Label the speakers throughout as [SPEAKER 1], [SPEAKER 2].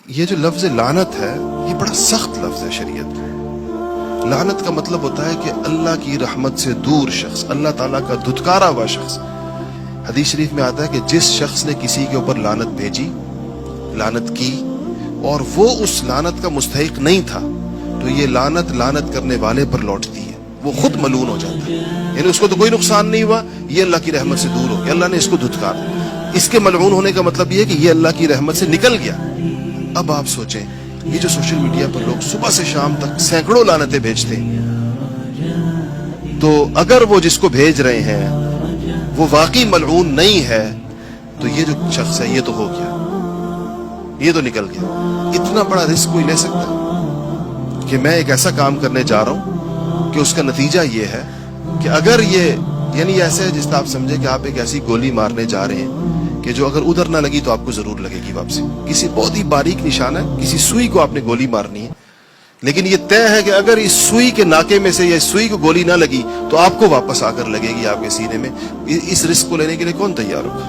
[SPEAKER 1] یہ جو لفظ لعنت ہے یہ بڑا سخت لفظ ہے شریعت میں۔ لعنت کا مطلب ہوتا ہے کہ اللہ کی رحمت سے دور شخص، اللہ تعالیٰ کا دھتکارا ہوا شخص۔ حدیث شریف میں آتا ہے کہ جس شخص نے کسی کے اوپر لعنت بھیجی، لعنت کی، اور وہ اس لعنت کا مستحق نہیں تھا، تو یہ لعنت کرنے والے پر لوٹتی ہے، وہ خود ملعون ہو جاتا ہے۔ یعنی اس کو تو کوئی نقصان نہیں ہوا، یہ اللہ کی رحمت سے دور ہو گیا، اللہ نے اس کو دھتکارا۔ اس کے ملعون ہونے کا مطلب یہ ہے کہ یہ اللہ کی رحمت سے نکل گیا۔ اب آپ سوچیں، یہ جو سوشل میڈیا پر لوگ صبح سے شام تک سینکڑوں لعنتیں بھیجتے ہیں، تو اگر وہ جس کو بھیج رہے ہیں وہ واقعی ملعون نہیں ہے، تو یہ جو شخص ہے یہ تو ہو گیا، یہ تو نکل گیا۔ اتنا بڑا رسک کوئی لے سکتا ہے کہ میں ایک ایسا کام کرنے جا رہا ہوں کہ اس کا نتیجہ یہ ہے کہ اگر یہ، یعنی ایسے ہے جس طرح آپ سمجھے کہ آپ ایک ایسی گولی مارنے جا رہے ہیں کہ جو اگر ادھر نہ لگی تو آپ کو ضرور لگے گی واپسی۔ کسی بہت ہی باریک نشانہ ہے، کسی سوئی کو آپ نے گولی مارنی ہے، لیکن یہ طے ہے کہ اگر اس سوئی کے ناکے میں سے یا اس سوئی کو گولی نہ لگی تو آپ کو واپس آ کر لگے گی آپ کے سینے میں۔ اس رسک کو لینے کے لیے کون تیار ہوگا؟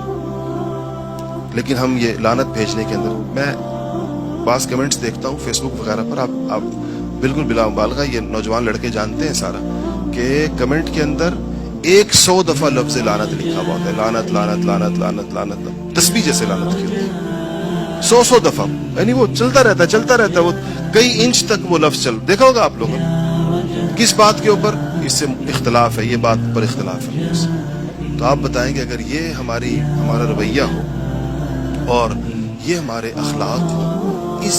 [SPEAKER 1] لیکن ہم یہ لعنت بھیجنے کے اندر، میں بعض کمنٹس دیکھتا ہوں فیس بک وغیرہ پر، آپ بالکل بلا مبالغہ یہ نوجوان لڑکے جانتے ہیں سارا، کہ کمنٹ کے اندر 100 دفعہ لفظ لعنت لکھا ہوا ہوتا ہے، لعنت لعنت لعنت لعنت لعنت، تسبیح جیسے لعنت کی ہوتی ہے 100 دفعہ، یعنی وہ چلتا رہتا ہے، وہ کئی انچ تک وہ لفظ دیکھا ہوگا آپ لوگوں نے۔ کس بات کے اوپر؟ اس سے اختلاف ہے، یہ بات پر اختلاف ہے۔ تو آپ بتائیں کہ اگر یہ ہمارا رویہ ہو اور یہ ہمارے اخلاق ہو اس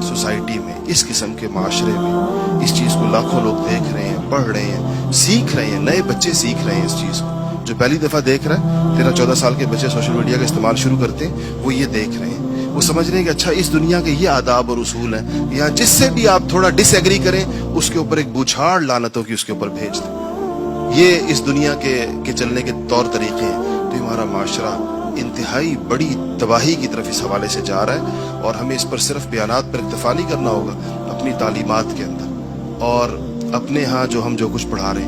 [SPEAKER 1] سوسائٹی میں، اس قسم کے معاشرے میں، اس چیز کو لاکھوں لوگ دیکھ رہے ہیں، پڑھ رہے ہیں، سیکھ رہے ہیں، نئے بچے سیکھ رہے ہیں اس چیز کو۔ جو پہلی دفعہ دیکھ رہا ہے، 13-14 سال کے بچے سوشل میڈیا کا استعمال شروع کرتے ہیں، وہ یہ دیکھ رہے ہیں، وہ سمجھ رہے ہیں کہ اچھا اس دنیا کے یہ آداب اور اصول ہیں، یہاں جس سے بھی آپ تھوڑا ڈس ایگری کریں اس کے اوپر ایک بوچھاڑ لعنتوں کی اس کے اوپر بھیج دیں۔ یہ اس دنیا کے چلنے کے طور طریقے ہیں۔ تو ہمارا معاشرہ انتہائی بڑی تباہی کی طرف اس حوالے سے جا رہا ہے، اور ہمیں اس پر صرف بیانات پر اکتفا نہیں کرنا ہوگا، اپنی تعلیمات کے اندر اور اپنے ہاں جو ہم جو کچھ پڑھا رہے ہیں